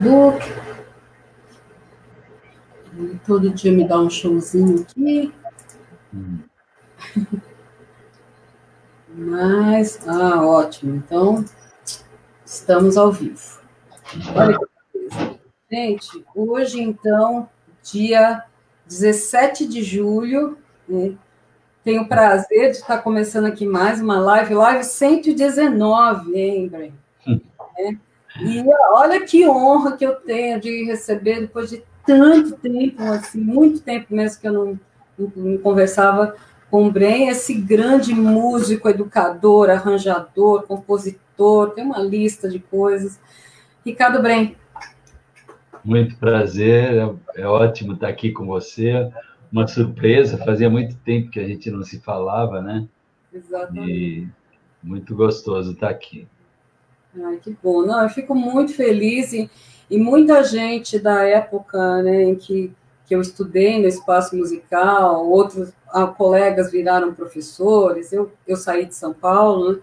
Book. Todo dia me dá um showzinho aqui. Mas, ótimo. Então, estamos ao vivo. Olha que coisa. Gente, hoje, então, dia 17 de julho, né, tenho o prazer de estar começando aqui mais uma live 119, hein, Bren? E olha que honra que eu tenho de receber, depois de tanto tempo, assim, muito tempo mesmo que eu não conversava com o Bren, esse grande músico, educador, arranjador, compositor, tem uma lista de coisas. Ricardo Bren. Muito prazer, é ótimo estar aqui com você. Uma surpresa, fazia muito tempo que a gente não se falava, né? Exatamente. E muito gostoso estar aqui. Ai, que bom. Não, eu fico muito feliz e muita gente da época, né, em que eu estudei no espaço musical, outros colegas viraram professores, eu saí de São Paulo, né,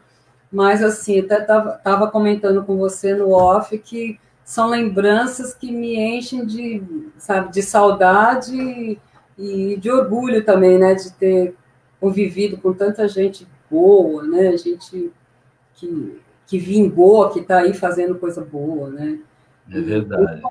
mas assim, até estava comentando com você no off que são lembranças que me enchem de, sabe, de saudade e de orgulho também, né, de ter convivido com tanta gente boa, né, gente que vingou, que está aí fazendo coisa boa, né? É verdade.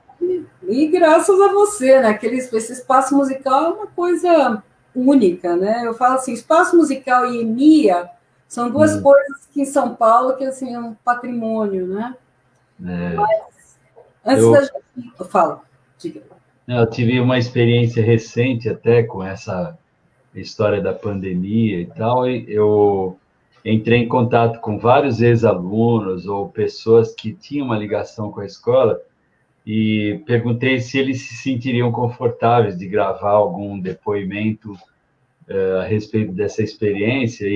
E graças a você, né? Esse espaço musical é uma coisa única, né? Eu falo assim, espaço musical e EMEA são duas coisas que em São Paulo que assim, é um patrimônio, né? Mas, antes da gente... Fala, diga. Eu tive uma experiência recente até com essa história da pandemia e tal, e eu entrei em contato com vários ex-alunos ou pessoas que tinham uma ligação com a escola e perguntei se eles se sentiriam confortáveis de gravar algum depoimento a respeito dessa experiência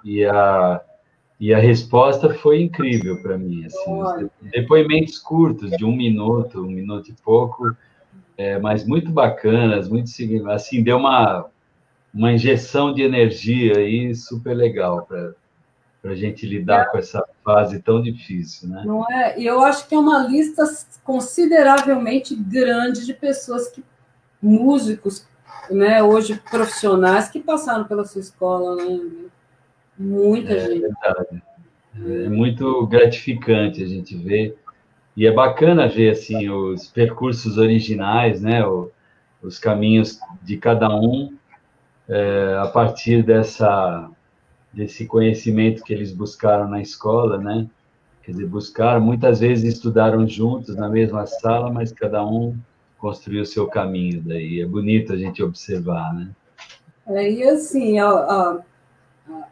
e a resposta foi incrível para mim, assim, os depoimentos curtos de um minuto e pouco, mas muito bacanas, muito assim, deu uma injeção de energia aí super legal para a gente lidar com essa fase tão difícil, né? Não é? E eu acho que é uma lista consideravelmente grande de pessoas músicos, né, hoje profissionais que passaram pela sua escola, né? Muita gente. Verdade. É muito gratificante a gente ver. E é bacana ver assim os percursos originais, né? Os caminhos de cada um a partir desse conhecimento que eles buscaram na escola, né? Quer dizer, buscaram, muitas vezes estudaram juntos na mesma sala, mas cada um construiu o seu caminho daí. É bonito a gente observar, né? E assim, a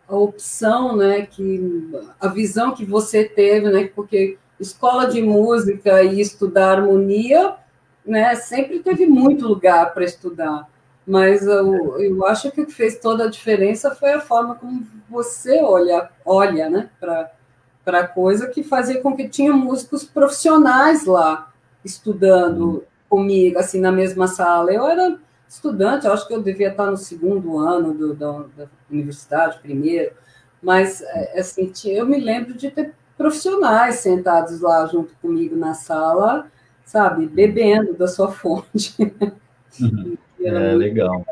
opção, né, a visão que você teve, né, porque escola de música e estudar harmonia, né, sempre teve muito lugar para estudar, mas eu acho que o que fez toda a diferença foi a forma como você olha, né, para a coisa, que fazia com que tinha músicos profissionais lá estudando comigo, assim, na mesma sala. Eu era estudante, eu acho que eu devia estar no segundo ano da universidade, primeiro, mas, assim, eu me lembro de ter profissionais sentados lá junto comigo na sala, sabe, bebendo da sua fonte. Legal.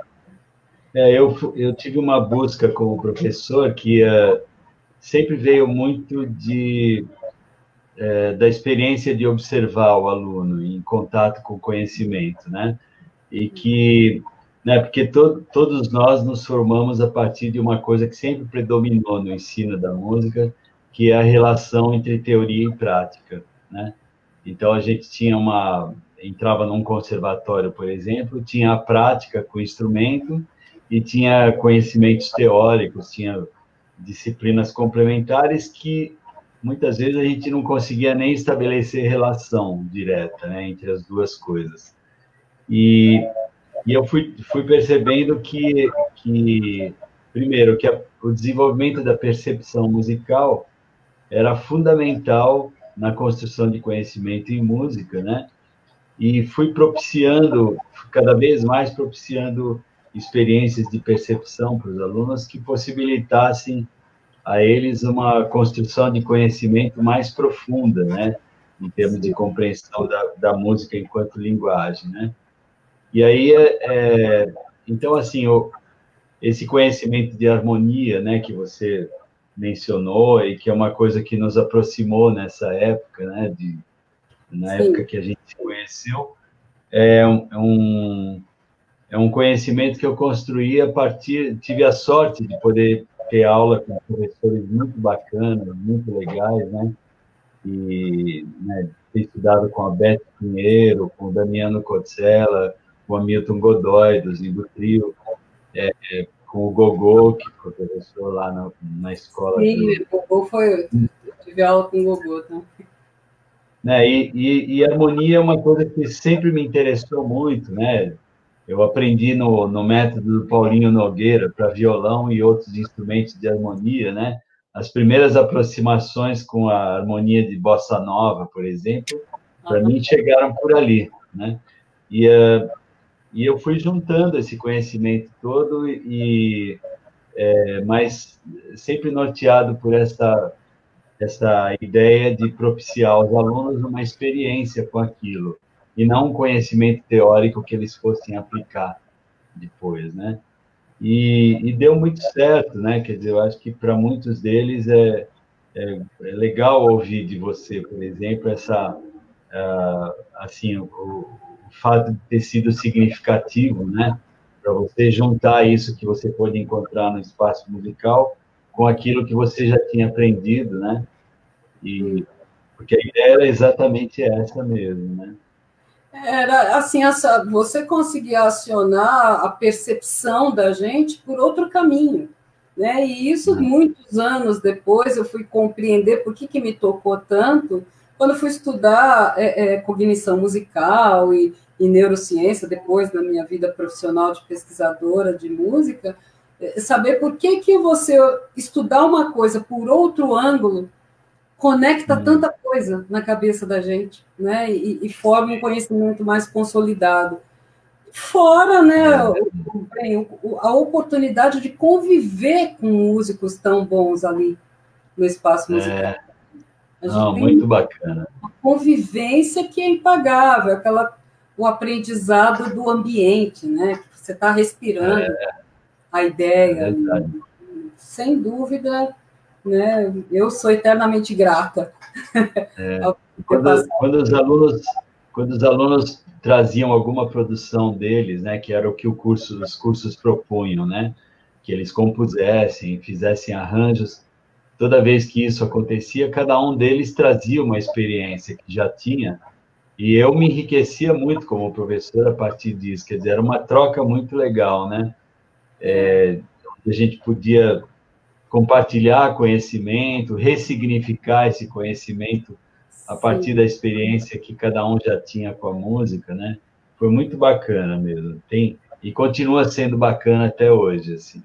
Eu tive uma busca como professor que sempre veio muito da experiência de observar o aluno em contato com o conhecimento, né? E que, né, porque todos nós nos formamos a partir de uma coisa que sempre predominou no ensino da música, que é a relação entre teoria e prática, né? Então a gente entrava num conservatório, por exemplo, tinha a prática com o instrumento e tinha conhecimentos teóricos, tinha disciplinas complementares que muitas vezes a gente não conseguia nem estabelecer relação direta, né, entre as duas coisas. E eu fui percebendo primeiro, que o desenvolvimento da percepção musical era fundamental na construção de conhecimento em música, né? E fui cada vez mais propiciando experiências de percepção para os alunos que possibilitassem a eles uma construção de conhecimento mais profunda, né? em termos de compreensão da música enquanto linguagem, né? E aí, então, assim, esse conhecimento de harmonia, né, que você mencionou, e que é uma coisa que nos aproximou nessa época, né, na época que a gente se conheceu, é um conhecimento que eu construí a partir, tive a sorte de poder ter aula com professores muito bacanas, muito legais, né, e né, ter estudado com a Beth Pinheiro, com o Damiano Cotzella, com o Hamilton Godoy, do Zimbro Trio, com o Gogô, que foi professor lá na escola. Sim, o Gogô foi... Eu tive aula com o Gogô, tá? Né? E harmonia é uma coisa que sempre me interessou muito, né? Eu aprendi no método do Paulinho Nogueira para violão e outros instrumentos de harmonia, né? As primeiras aproximações com a harmonia de bossa nova, por exemplo, para mim chegaram por ali, né? E eu fui juntando esse conhecimento todo mas sempre norteado por essa ideia de propiciar aos alunos uma experiência com aquilo, e não um conhecimento teórico que eles fossem aplicar depois, né? E deu muito certo, né? Quer dizer, eu acho que para muitos deles é legal ouvir de você, por exemplo, assim, o fato de ter sido significativo, né? Para você juntar isso que você pode encontrar no espaço musical com aquilo que você já tinha aprendido, né? Porque a ideia era exatamente essa mesmo, né? Era assim, você conseguia acionar a percepção da gente por outro caminho, né? E isso, muitos anos depois, eu fui compreender por que me tocou tanto, quando eu fui estudar cognição musical e neurociência, depois da minha vida profissional de pesquisadora de música, saber por que você estudar uma coisa por outro ângulo conecta tanta coisa na cabeça da gente, né? E forma um conhecimento mais consolidado. Fora, né, a oportunidade de conviver com músicos tão bons ali no espaço musical. Não, muito bacana. Uma convivência que é impagável, o aprendizado do ambiente, né? Que você está respirando a ideia. Sem dúvida, né? Eu sou eternamente grata. Quando os alunos traziam alguma produção deles, né, que era o que os cursos propunham, né, que eles compusessem, fizessem arranjos, toda vez que isso acontecia, cada um deles trazia uma experiência que já tinha, e eu me enriquecia muito como professor a partir disso, quer dizer, era uma troca muito legal, né? A gente podia compartilhar conhecimento, ressignificar esse conhecimento a partir da experiência que cada um já tinha com a música, né? Foi muito bacana mesmo. E continua sendo bacana até hoje, assim.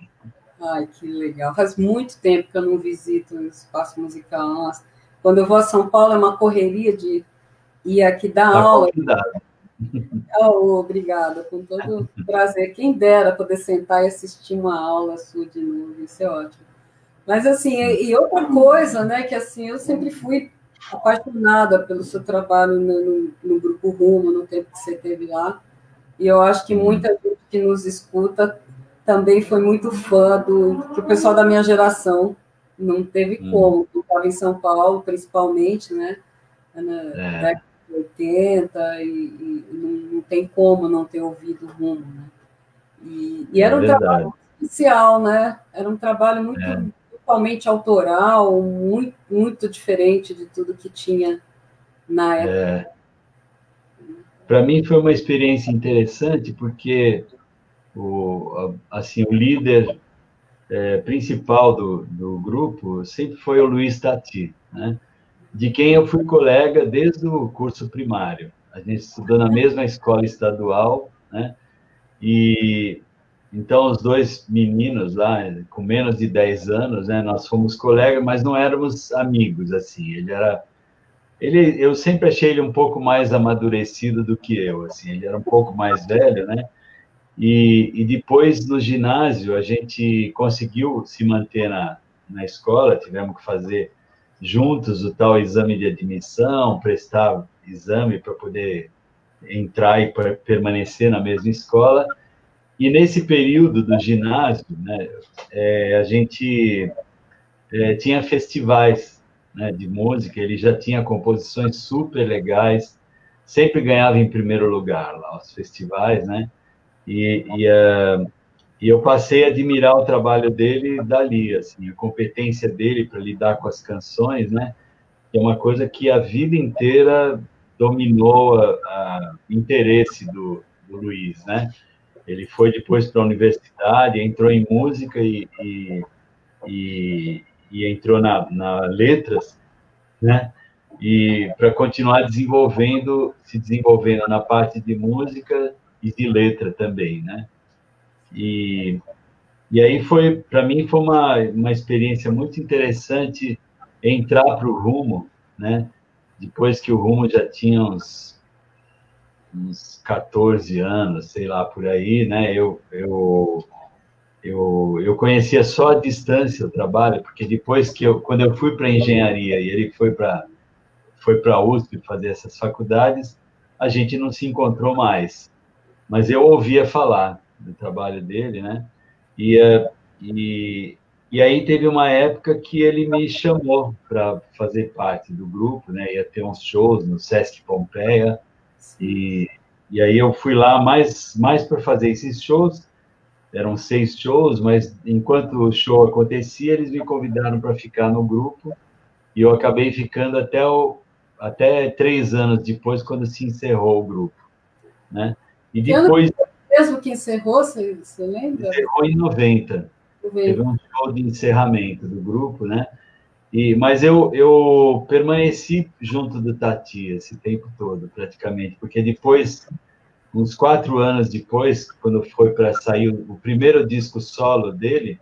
Ai, que legal. Faz muito tempo que eu não visito o espaço musical. Nossa. Quando eu vou a São Paulo, é uma correria de ir aqui dar aula. Oh, obrigada, com todo prazer. Quem dera poder sentar e assistir uma aula sua de novo, isso é ótimo. Mas, assim, e outra coisa, né, que, assim, eu sempre fui apaixonada pelo seu trabalho no Grupo Rumo, no tempo que você esteve lá, e eu acho que muita gente que nos escuta também foi muito fã que o pessoal da minha geração não teve como, eu estava em São Paulo, principalmente, né, na década de 80, e não tem como não ter ouvido o Rumo, né, e era um trabalho especial, né, era um trabalho muito totalmente autoral, muito, muito diferente de tudo que tinha na época. Para mim foi uma experiência interessante, porque assim, o líder principal do grupo sempre foi o Luiz Tati, né? De quem eu fui colega desde o curso primário. A gente estudou na mesma escola estadual, né? E então os dois meninos lá, com menos de 10 anos, né, nós fomos colegas, mas não éramos amigos, assim. Eu sempre achei ele um pouco mais amadurecido do que eu, assim. Ele era um pouco mais velho, né? E depois, no ginásio, a gente conseguiu se manter na escola, tivemos que fazer juntos o tal exame de admissão, prestar exame para poder entrar e permanecer na mesma escola. E nesse período do ginásio, né, a gente tinha festivais, né, de música, ele já tinha composições super legais, sempre ganhava em primeiro lugar lá os festivais, né? E, e, uh, e eu passei a admirar o trabalho dele dali, assim, a competência dele para lidar com as canções, né? Que é uma coisa que a vida inteira dominou o interesse do Luiz, né? Ele foi depois para a universidade, entrou em música e, e entrou na letras, né? E para continuar se desenvolvendo na parte de música e de letra também, né? E, e aí para mim foi uma experiência muito interessante entrar para o Rumo, né? Depois que o Rumo já tinha uns 14 anos, sei lá, por aí, né? Eu conhecia só à distância o trabalho, porque depois quando eu fui para engenharia e ele foi para a USP fazer essas faculdades, a gente não se encontrou mais. Mas eu ouvia falar do trabalho dele, né? E, e, e aí teve uma época que ele me chamou para fazer parte do grupo, né? Ia ter uns shows no Sesc Pompeia, e aí eu fui lá mais para fazer esses shows. Eram 6 shows, mas enquanto o show acontecia, eles me convidaram para ficar no grupo, e eu acabei ficando até 3 anos depois, quando se encerrou o grupo, né? E depois... Mesmo que encerrou, você lembra? Encerrou em 90. Teve um show de encerramento do grupo, né? Mas eu permaneci junto do Tati esse tempo todo, praticamente, porque depois, uns 4 anos depois, quando foi para sair o primeiro disco solo dele,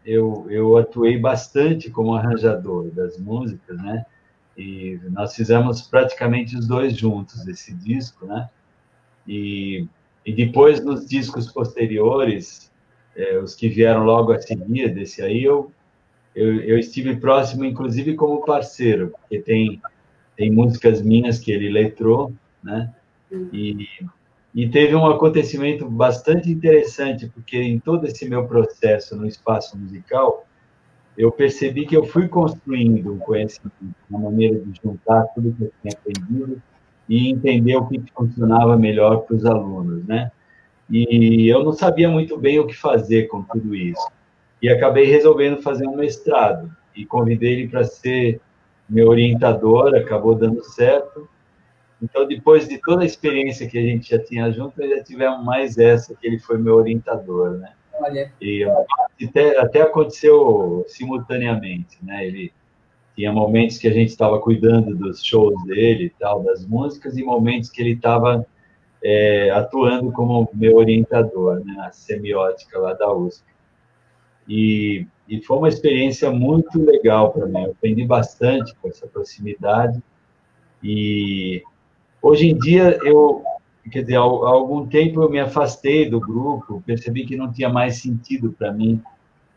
eu atuei bastante como arranjador das músicas, né? E nós fizemos praticamente os dois juntos esse disco, né? E depois, nos discos posteriores, os que vieram logo a seguir desse aí, eu estive próximo, inclusive como parceiro, porque tem músicas minhas que ele letrou, né? E teve um acontecimento bastante interessante, porque em todo esse meu processo no espaço musical, eu percebi que eu fui construindo um conhecimento, uma maneira de juntar tudo que eu tinha aprendido e entender o que funcionava melhor para os alunos, né? E eu não sabia muito bem o que fazer com tudo isso. E acabei resolvendo fazer um mestrado. E convidei ele para ser meu orientador, acabou dando certo. Então, depois de toda a experiência que a gente já tinha junto, já tivemos mais essa, que ele foi meu orientador, né? Olha. E até aconteceu simultaneamente, né? Ele tinha momentos que a gente estava cuidando dos shows dele e tal, das músicas, e momentos que ele estava atuando como meu orientador, né, na semiótica lá da USP. E foi uma experiência muito legal para mim. Eu aprendi bastante com essa proximidade. E hoje em dia, quer dizer, há algum tempo eu me afastei do grupo, percebi que não tinha mais sentido para mim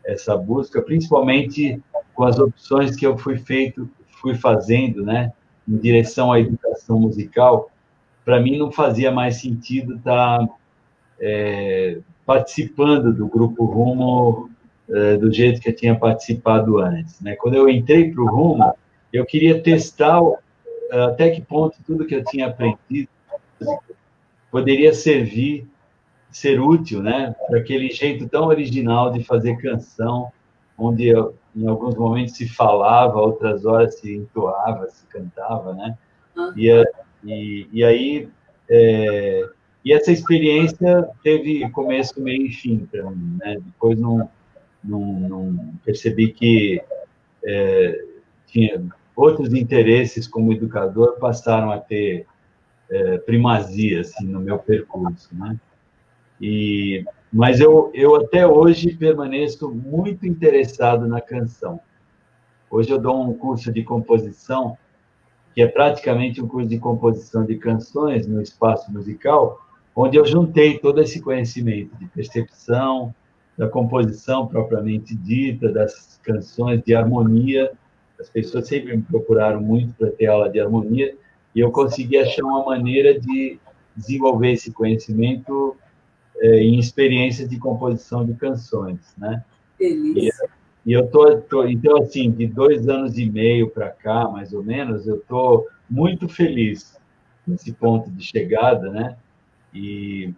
essa busca, principalmente com as opções que eu fui fazendo, né, em direção à educação musical. Para mim não fazia mais sentido estar participando do Grupo Rumo do jeito que eu tinha participado antes, né? Quando eu entrei para o Rumo, eu queria testar até que ponto tudo que eu tinha aprendido poderia ser útil, né? Para aquele jeito tão original de fazer canção, onde em alguns momentos se falava, outras horas se entoava, se cantava, né? E aí e essa experiência teve começo, meio e fim para mim, né? Depois não percebi que tinha outros interesses como educador passaram a ter primazia assim no meu percurso, né? Mas eu até hoje permaneço muito interessado na canção. Hoje eu dou um curso de composição, que é praticamente um curso de composição de canções no espaço musical, onde eu juntei todo esse conhecimento de percepção, da composição propriamente dita, das canções, de harmonia, as pessoas sempre me procuraram muito para ter aula de harmonia, e eu consegui achar uma maneira de desenvolver esse conhecimento em experiências de composição de canções, né? E, Delícia. e eu então, assim, de 2 anos e meio para cá, mais ou menos, eu estou muito feliz nesse ponto de chegada, né? E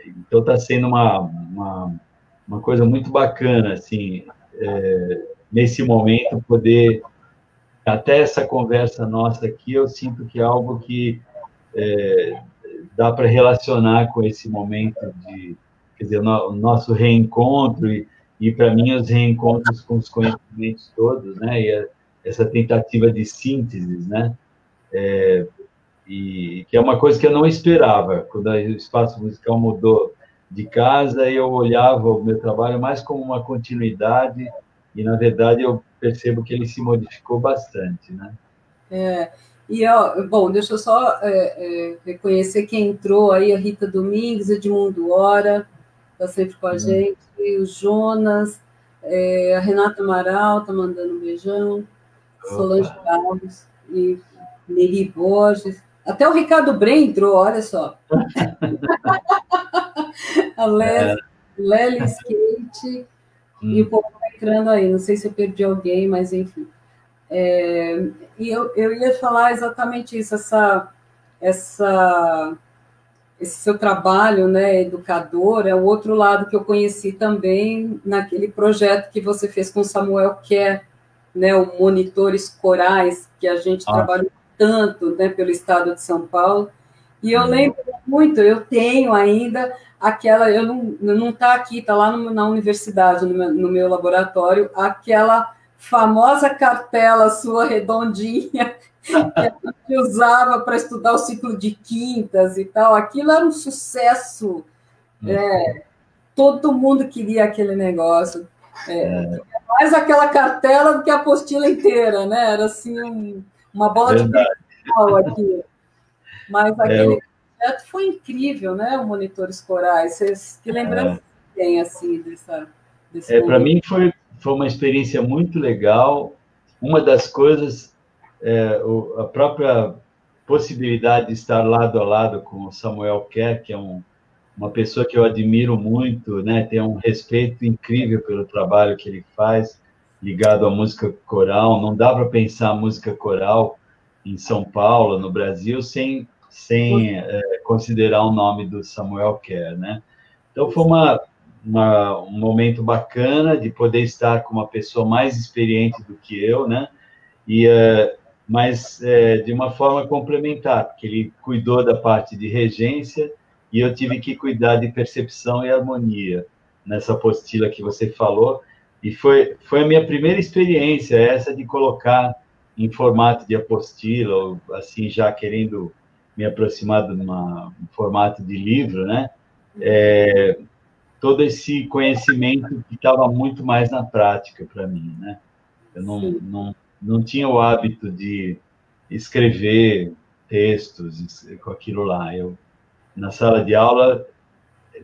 então está sendo uma coisa muito bacana, assim, nesse momento, poder, até essa conversa nossa aqui, eu sinto que é algo que dá para relacionar com esse momento de, quer dizer, o nosso reencontro e para mim, os reencontros com os conhecimentos todos, né? E essa tentativa de síntese, né? E que é uma coisa que eu não esperava. Quando o espaço musical mudou de casa, eu olhava o meu trabalho mais como uma continuidade e, na verdade, eu percebo que ele se modificou bastante, né? E, ó, bom, deixa eu só reconhecer quem entrou aí, a Rita Domingues, Edmundo Hora, está sempre com a gente, o Jonas, a Renata Amaral está mandando um beijão, Solange Carlos e Neri Borges, até o Ricardo Bren entrou, olha só. A Lely Skate, e o povo está entrando aí, não sei se eu perdi alguém, mas enfim. E eu ia falar exatamente isso, esse seu trabalho, né, educador, é o outro lado que eu conheci também naquele projeto que você fez com o Samuel Kerr, né, o Monitores Corais, que a gente trabalhou tanto, né, pelo estado de São Paulo, e eu lembro muito, eu tenho ainda aquela, eu não está aqui, está lá na universidade, no meu laboratório, aquela famosa cartela sua redondinha, que a gente usava para estudar o ciclo de quintas e tal, aquilo era um sucesso, todo mundo queria aquele negócio, mais aquela cartela do que a apostila inteira, né? Era assim, uma bola de cristal aqui. Mas aquele projeto foi incrível, né? O Monitores Corais. Que lembrança tem, assim, desse para mim foi uma experiência muito legal. Uma das coisas, a própria possibilidade de estar lado a lado com o Samuel Kerr, que é uma pessoa que eu admiro muito, né? Tenho um respeito incrível pelo trabalho que ele faz, ligado à música coral. Não dá para pensar música coral em São Paulo, no Brasil, sem considerar o nome do Samuel Kerr, né? Então, foi um momento bacana de poder estar com uma pessoa mais experiente do que eu, né? Mas de uma forma complementar, porque ele cuidou da parte de regência e eu tive que cuidar de percepção e harmonia nessa apostila que você falou, e foi a minha primeira experiência, essa de colocar em formato de apostila, ou assim, já querendo me aproximar de um formato de livro, né? Todo esse conhecimento que estava muito mais na prática para mim, né? Eu não tinha o hábito de escrever textos com aquilo lá. Na sala de aula,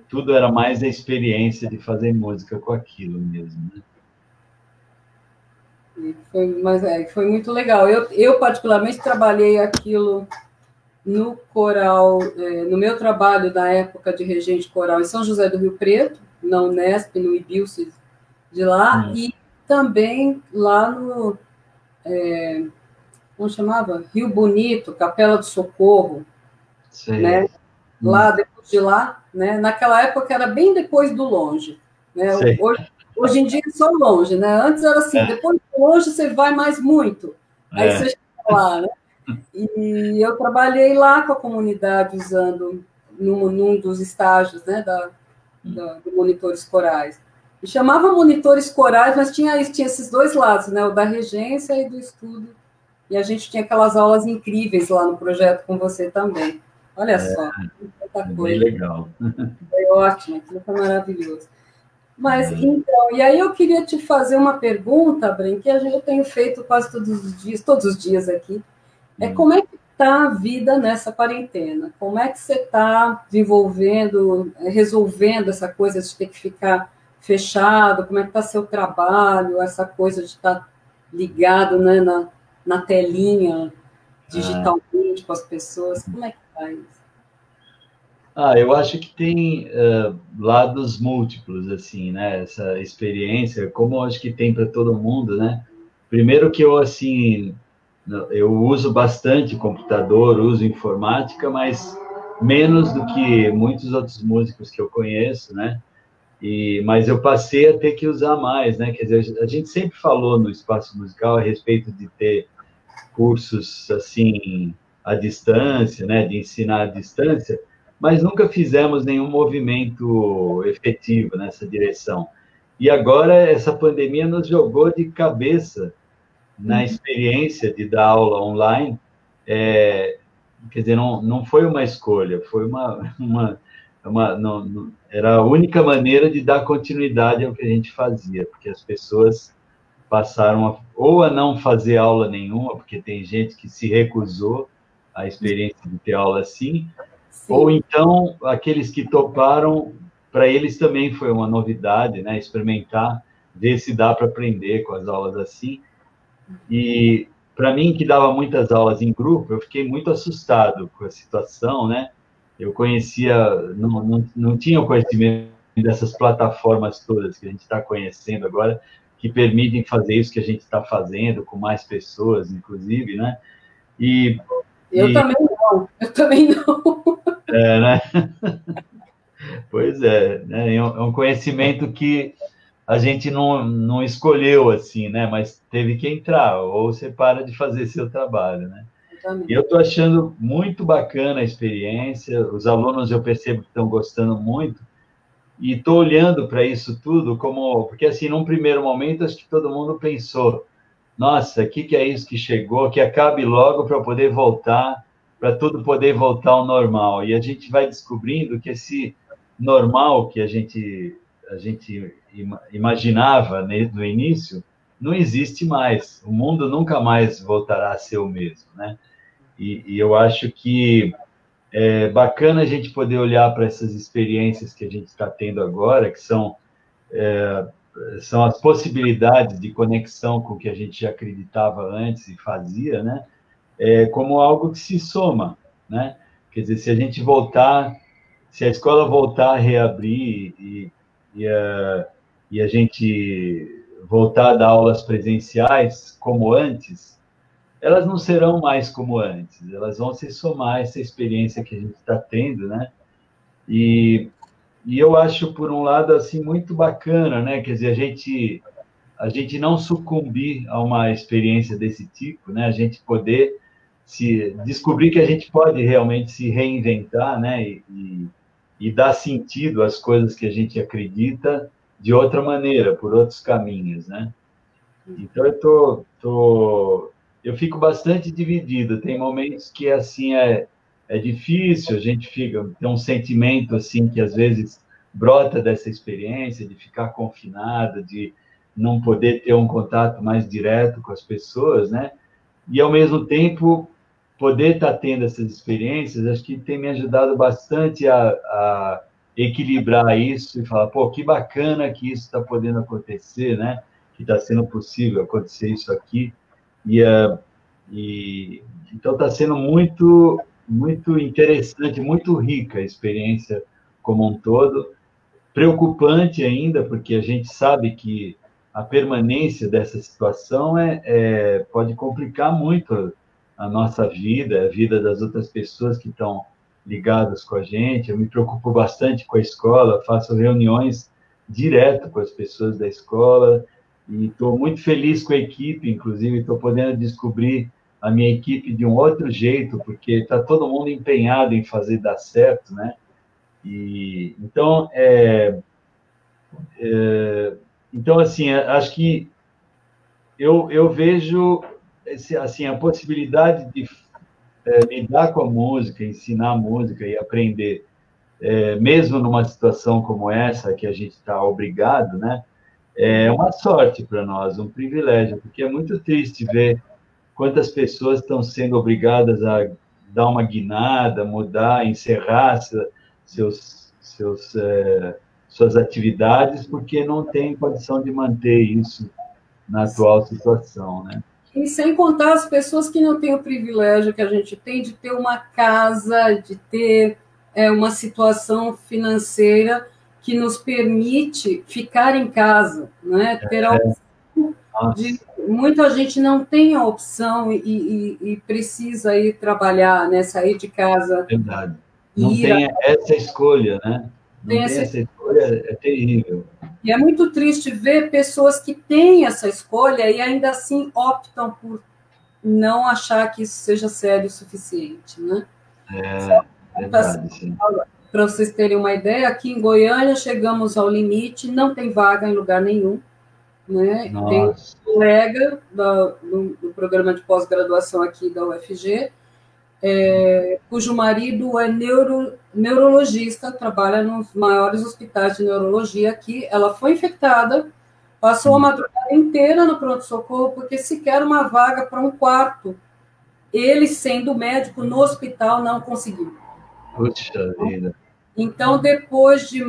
tudo era mais a experiência de fazer música com aquilo mesmo, né? Foi muito legal. Eu particularmente trabalhei aquilo no coral, no meu trabalho da época de regente coral em São José do Rio Preto, na Unesp, no IBILCES de lá, e também lá no, como chamava? Rio Bonito, Capela do Socorro, né? Lá, depois de lá, né? Naquela época era bem depois do longe, né? Hoje em dia é só longe, né? Antes era assim, depois do longe você vai mais muito, aí você chega lá, né? E eu trabalhei lá com a comunidade usando num dos estágios, né, do Monitores Corais. E chamava Monitores Corais, mas tinha esses dois lados, né, o da regência e do estudo. E a gente tinha aquelas aulas incríveis lá no projeto com você também. Olha só, muita coisa. Bem legal. Foi ótimo, aquilo foi maravilhoso. Mas, então, e aí eu queria te fazer uma pergunta, Bren, que eu tenho feito quase todos os dias aqui. Como é que está a vida nessa quarentena? Como é que você está desenvolvendo, resolvendo essa coisa de ter que ficar fechado? Como é que está seu trabalho? Essa coisa de estar ligado, né, na telinha, digitalmente com as pessoas? Como é que faz? Eu acho que tem lados múltiplos, assim, né? Essa experiência, como eu acho que tem para todo mundo, né? Primeiro que eu, assim, eu uso bastante computador, uso informática, mas menos do que muitos outros músicos que eu conheço, né? Mas eu passei a ter que usar mais, né? Quer dizer, a gente sempre falou no espaço musical a respeito de ter cursos assim à distância, né, de ensinar à distância, mas nunca fizemos nenhum movimento efetivo nessa direção. E agora essa pandemia nos jogou de cabeça na experiência de dar aula online. Quer dizer, não foi uma escolha, foi era a única maneira de dar continuidade ao que a gente fazia, porque as pessoas passaram ou a não fazer aula nenhuma, porque tem gente que se recusou à experiência de ter aula assim, ou então aqueles que toparam, para eles também foi uma novidade, né? Experimentar, ver se dá para aprender com as aulas assim. E para mim, que dava muitas aulas em grupo, eu fiquei muito assustado com a situação, né? Eu conhecia, não tinha o conhecimento dessas plataformas todas que a gente está conhecendo agora, que permitem fazer isso que a gente está fazendo, com mais pessoas, inclusive, né? Eu também não. Né? Pois é, né? É um conhecimento que a gente não escolheu assim, né? Mas teve que entrar, ou você para de fazer seu trabalho, né? E eu estou achando muito bacana a experiência, os alunos eu percebo que estão gostando muito, e estou olhando para isso tudo como... Porque, assim, num primeiro momento, acho que todo mundo pensou, nossa, o que é isso que chegou? Que acabe logo para poder voltar, para tudo poder voltar ao normal. E a gente vai descobrindo que esse normal que a gente imaginava no início não existe mais. O mundo nunca mais voltará a ser o mesmo, né? E eu acho que é bacana a gente poder olhar para essas experiências que a gente está tendo agora, que são as possibilidades de conexão com o que a gente já acreditava antes e fazia, né? Como algo que se soma, né? Quer dizer, se a gente voltar, se a escola voltar a reabrir e a gente voltar a dar aulas presenciais como antes, elas não serão mais como antes, elas vão se somar a essa experiência que a gente está tendo, né? E eu acho, por um lado, assim, muito bacana, né? Quer dizer, a gente não sucumbir a uma experiência desse tipo, né? A gente poder se descobrir que a gente pode realmente se reinventar, né? E dar sentido às coisas que a gente acredita de outra maneira, por outros caminhos, né? Então eu fico bastante dividido. Tem momentos que assim é difícil, a gente tem um sentimento assim que às vezes brota dessa experiência de ficar confinado, de não poder ter um contato mais direto com as pessoas, né? E ao mesmo tempo poder estar tendo essas experiências, acho que tem me ajudado bastante a equilibrar isso e falar, pô, que bacana que isso está podendo acontecer, né? Que está sendo possível acontecer isso aqui. E, então está sendo muito, muito interessante, muito rica a experiência como um todo. Preocupante ainda, porque a gente sabe que a permanência dessa situação pode complicar muito a nossa vida, a vida das outras pessoas que estão ligadas com a gente. Eu me preocupo bastante com a escola, faço reuniões direto com as pessoas da escola e estou muito feliz com a equipe, inclusive estou podendo descobrir a minha equipe de um outro jeito, porque está todo mundo empenhado em fazer dar certo, né? Então, assim, acho que eu vejo assim, a possibilidade de lidar com a música, ensinar música e aprender, mesmo numa situação como essa, que a gente está obrigado, né? É uma sorte para nós, um privilégio, porque é muito triste ver quantas pessoas estão sendo obrigadas a dar uma guinada, mudar, encerrar suas atividades, porque não tem condição de manter isso na atual situação, né? E sem contar as pessoas que não têm o privilégio que a gente tem de ter uma casa, de ter uma situação financeira que nos permite ficar em casa, né? Ter a opção de... Muita gente não tem a opção e precisa ir trabalhar, né? Sair de casa. Verdade. Não tem essa escolha, né? Não tem essa escolha, é terrível. E é muito triste ver pessoas que têm essa escolha e ainda assim optam por não achar que isso seja sério o suficiente, né? Verdade, sim. Para vocês terem uma ideia, aqui em Goiânia chegamos ao limite, não tem vaga em lugar nenhum, né? Nossa. Tem um colega do programa de pós-graduação aqui da UFG, cujo marido é neurologista, trabalha nos maiores hospitais de neurologia aqui. Ela foi infectada, passou a madrugada inteira no pronto-socorro, porque sequer uma vaga para um quarto. Ele, sendo médico no hospital, não conseguiu. Puxa vida. Então, depois de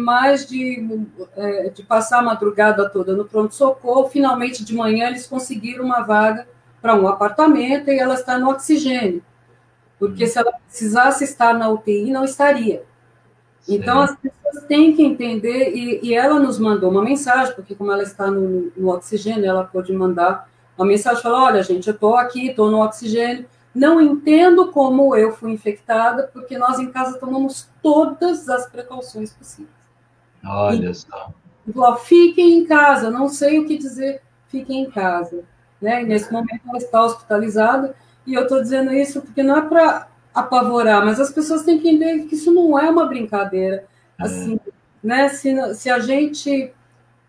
de passar a madrugada toda no pronto-socorro, finalmente de manhã eles conseguiram uma vaga para um apartamento e ela está no oxigênio. Porque se ela precisasse estar na UTI, não estaria. Então, as pessoas têm que entender, e ela nos mandou uma mensagem, porque como ela está no oxigênio, ela pôde mandar uma mensagem, falou, olha, gente, eu estou aqui, estou no oxigênio, não entendo como eu fui infectada, porque nós em casa tomamos todas as precauções possíveis. Olha só. Falou, fiquem em casa, não sei o que dizer, fiquem em casa. Né? E nesse momento ela está hospitalizada, e eu estou dizendo isso porque não é para apavorar, mas as pessoas têm que entender que isso não é uma brincadeira. Assim, né? Se a gente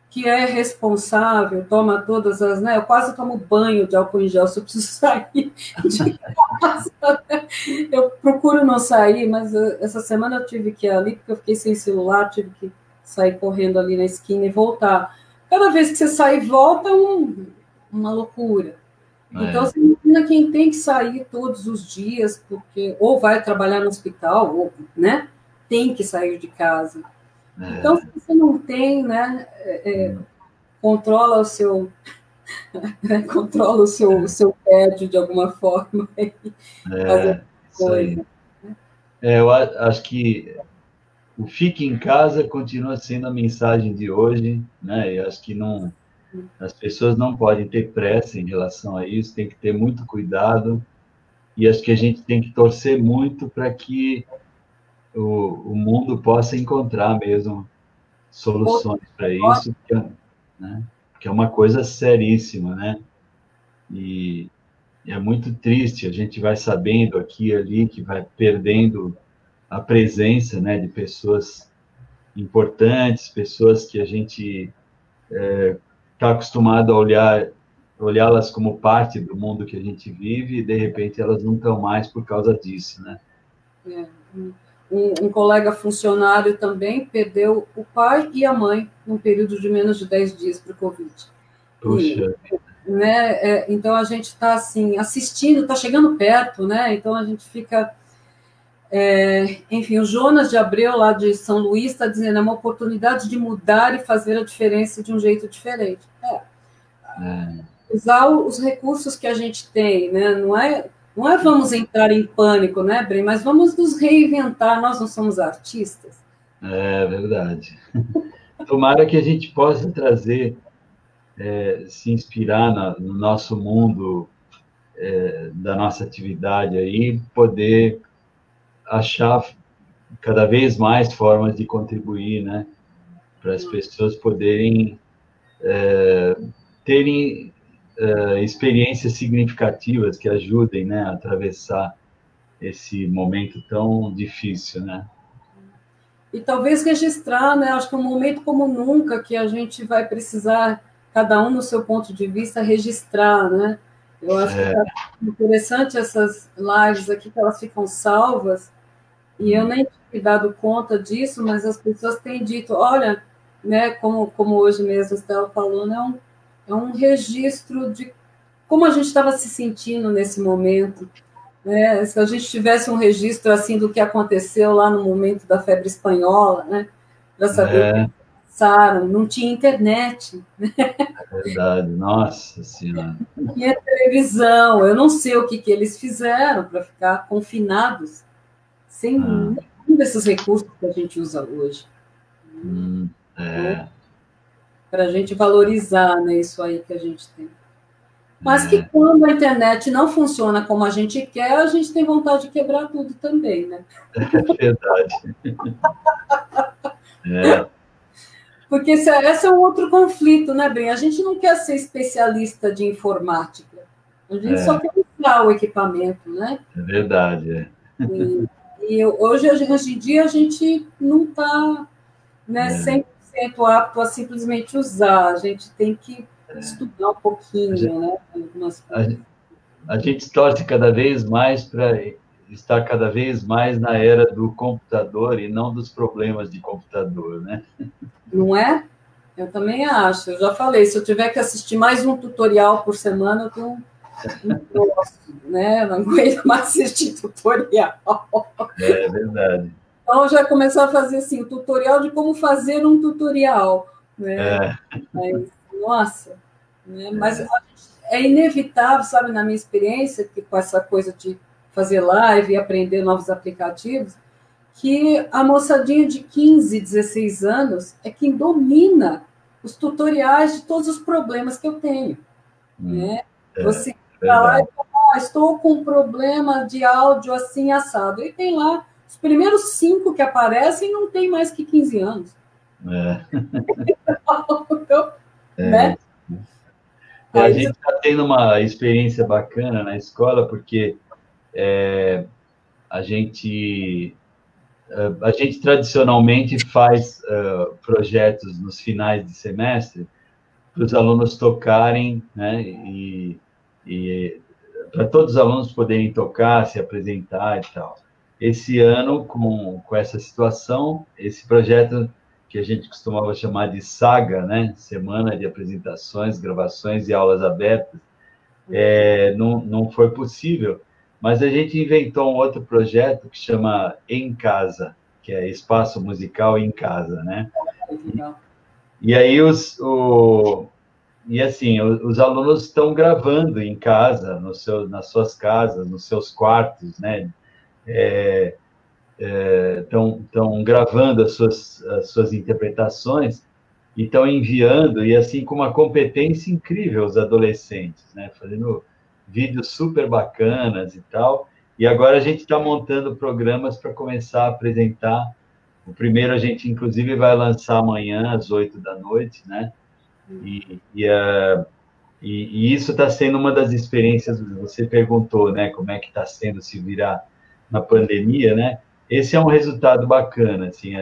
que é responsável toma todas as... Né? Eu quase tomo banho de álcool em gel se eu preciso sair de casa. Né? Eu procuro não sair, mas essa semana eu tive que ir ali, porque eu fiquei sem celular, tive que sair correndo ali na esquina e voltar. Cada vez que você sai e volta, é uma loucura. Então, você imagina quem tem que sair todos os dias, porque ou vai trabalhar no hospital, ou, né, tem que sair de casa. Então, se você não tem, né, controla o seu tédio de alguma forma. Fazer coisa. Eu acho que o fique em casa continua sendo a mensagem de hoje, né? Eu acho que não... As pessoas não podem ter pressa em relação a isso, tem que ter muito cuidado, e acho que a gente tem que torcer muito para que o mundo possa encontrar mesmo soluções para isso, né? Que é uma coisa seríssima, né? E é muito triste, a gente vai sabendo aqui e ali que vai perdendo a presença, né, de pessoas importantes, pessoas que a gente está acostumado a olhá-las como parte do mundo que a gente vive, e de repente elas não estão mais por causa disso, né? Um colega funcionário também perdeu o pai e a mãe num período de menos de 10 dias para o Covid. Puxa. Né? Então a gente está assim, assistindo, está chegando perto, né? Então a gente fica... enfim, o Jonas de Abreu, lá de São Luís, está dizendo, é uma oportunidade de mudar e fazer a diferença de um jeito diferente. Usar os recursos que a gente tem, né? Não é vamos entrar em pânico, né, Bren? Mas vamos nos reinventar, nós não somos artistas. É verdade. Tomara que a gente possa trazer, se inspirar no nosso mundo, da nossa atividade aí, poder achar cada vez mais formas de contribuir, né? Para as pessoas poderem terem experiências significativas que ajudem, né, a atravessar esse momento tão difícil, né? E talvez registrar, né? Acho que é um momento como nunca que a gente vai precisar, cada um no seu ponto de vista, registrar, né? Eu acho que é interessante essas lives aqui, que elas ficam salvas, e eu nem tinha dado conta disso, mas as pessoas têm dito, olha, né, como hoje mesmo a Estela falou, né, é um registro de como a gente estava se sentindo nesse momento. Né? Se a gente tivesse um registro assim do que aconteceu lá no momento da febre espanhola, né, para saber o que começaram, não tinha internet, É verdade, nossa senhora. não tinha televisão, eu não sei o que eles fizeram para ficar confinados sem Ah, nenhum desses recursos que a gente usa hoje. é, Para a gente valorizar, né, isso aí que a gente tem. Mas que é, quando a internet não funciona como a gente quer, a gente tem vontade de quebrar tudo também, né? é verdade. É, Porque esse é um outro conflito, né, Bem? A gente não quer ser especialista de informática. A gente só é, quer usar o equipamento, né? é verdade. É. E, hoje em dia, a gente não está, né, 100% apto a simplesmente usar. A gente tem que estudar um A gente, pouquinho, né? Algumas a, coisas. a gente torce cada vez mais para estar cada vez mais na era do computador e não dos problemas de computador, né? Não é? Eu também acho. Eu já falei, se eu tiver que assistir mais um tutorial por semana, eu tenho um troço, né? Eu não aguento mais assistir tutorial. É verdade. Então, já começar a fazer assim, o tutorial de como fazer um tutorial, né? É, Mas, nossa, né? Mas é inevitável, sabe, na minha experiência, que com essa coisa de fazer live e aprender novos aplicativos, que a moçadinha de 15, 16 anos é quem domina os tutoriais de todos os problemas que eu tenho, né? é Você vai lá e verdade. fala, estou com um problema de áudio assim, assado. E tem lá, os primeiros 5 que aparecem não tem mais que 15 anos. É, Então, é. né? A Aí você... gente está tendo uma experiência bacana na escola, porque a gente, a gente tradicionalmente faz projetos nos finais de semestre para os alunos tocarem, né? E para todos os alunos poderem tocar, se apresentar e tal. Esse ano, com essa situação, esse projeto que a gente costumava chamar de SAGA, né? Semana de Apresentações, Gravações e Aulas Abertas, não foi possível. Mas a gente inventou um outro projeto que chama Em Casa, que é Espaço Musical em Casa, né? E aí assim, os alunos estão gravando em casa, nas suas casas, nos seus quartos, né? Estão gravando as suas interpretações e estão enviando, e assim, com uma competência incrível, os adolescentes, né? Fazendo vídeos super bacanas e tal. E agora a gente está montando programas para começar a apresentar. O primeiro a gente, inclusive, vai lançar amanhã, às 8 da noite, né? E, e, e isso está sendo uma das experiências. Você perguntou, né, como é que está sendo se virar na pandemia, né? Esse é um resultado bacana, assim,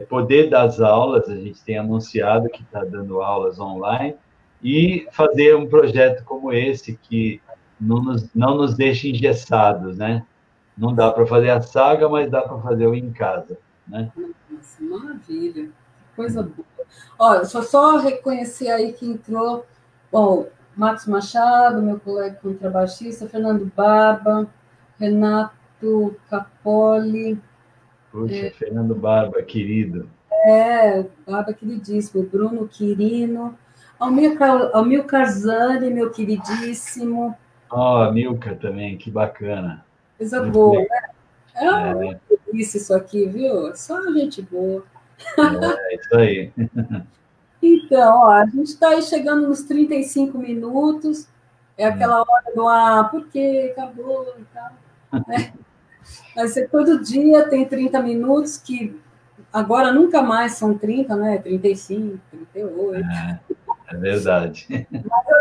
poder das aulas. A gente tem anunciado que está dando aulas online e fazer um projeto como esse que não nos deixa engessados, né? Não dá para fazer a saga, mas dá para fazer o em casa, né? Nossa, maravilha, que coisa boa. Olha, deixa eu só reconhecer aí que entrou, bom, Marcos Machado, meu colega contrabaixista, Fernando Barba, Renato Capoli, Puxa, Fernando Barba, querido. Barba queridíssimo, Bruno Quirino, Almir Zani, meu queridíssimo, Oh, a Milka também, que bacana. coisa Muito boa, legal. né? É uma É, delícia isso aqui, viu? Só gente boa. é isso aí. Então, ó, a gente está aí chegando nos 35 minutos, é aquela hora do por quê? Acabou e tal. Né? Vai ser todo dia, tem 30 minutos, que agora nunca mais são 30, né? 35, 38. É verdade.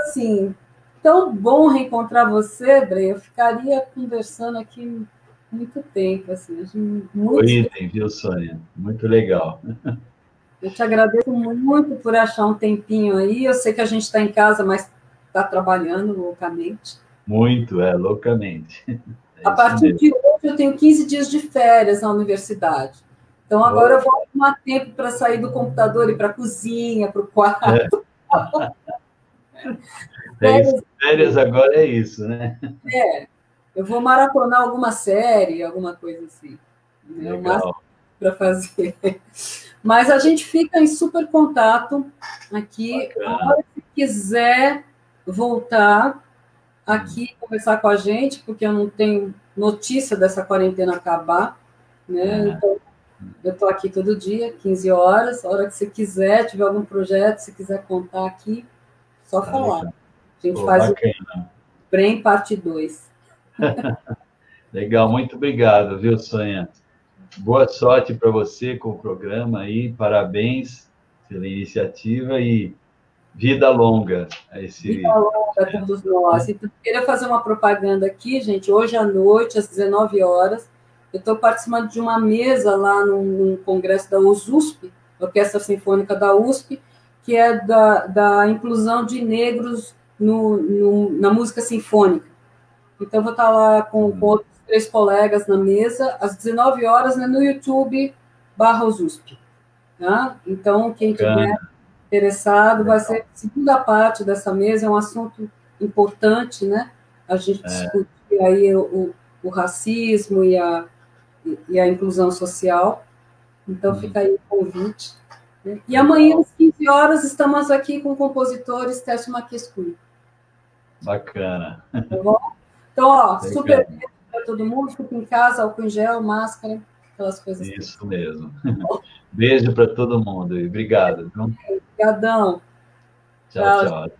Assim, tão bom reencontrar você, Bre. Eu ficaria conversando aqui muito tempo, assim, O muito item, viu, Sônia? Muito legal. Eu te agradeço muito por achar um tempinho aí. Eu sei que a gente está em casa, mas está trabalhando loucamente. Muito, loucamente. É A isso partir mesmo. de hoje, eu tenho 15 dias de férias na universidade. Então, agora eu Oh, vou arrumar tempo para sair do computador e para a cozinha, para o quarto. isso. Férias, Férias agora é isso, né? eu vou maratonar alguma série, alguma coisa assim. Né? O máximo Legal. para fazer. Mas a gente fica em super contato aqui. A hora que quiser voltar aqui conversar com a gente, porque eu não tenho notícia dessa quarentena acabar, né? Então, eu estou aqui todo dia, 15 horas. A hora que você quiser, tiver algum projeto, se quiser contar aqui, só falar. Legal. A gente faz bacana. o Brem parte 2. Legal, muito obrigado, viu, Sônia? Boa sorte para você com o programa aí, parabéns pela iniciativa e vida longa a esse... Vida longa a todos nós. Então, eu queria fazer uma propaganda aqui, gente. Hoje à noite, às 19 horas, eu estou participando de uma mesa lá num congresso da USP, Orquestra Sinfônica da USP, que é da inclusão de negros na música sinfônica. Então, eu vou estar lá com outros 3 colegas na mesa, às 19 horas, né, no YouTube/USP. Tá? Então, quem tiver interessado, vai ser a segunda parte dessa mesa, é um assunto importante, né? A gente discutir aí o racismo e a inclusão social. Então, fica aí o convite. Né? E amanhã, às 15 horas, estamos aqui com compositores Tércio Maquescu. Bacana. Tá bom? Então, ó, super beijo para todo mundo, fica em casa, álcool em gel, máscara, aquelas coisas. Isso mesmo. Beijo para todo mundo e obrigado. Obrigadão. Tchau, tchau.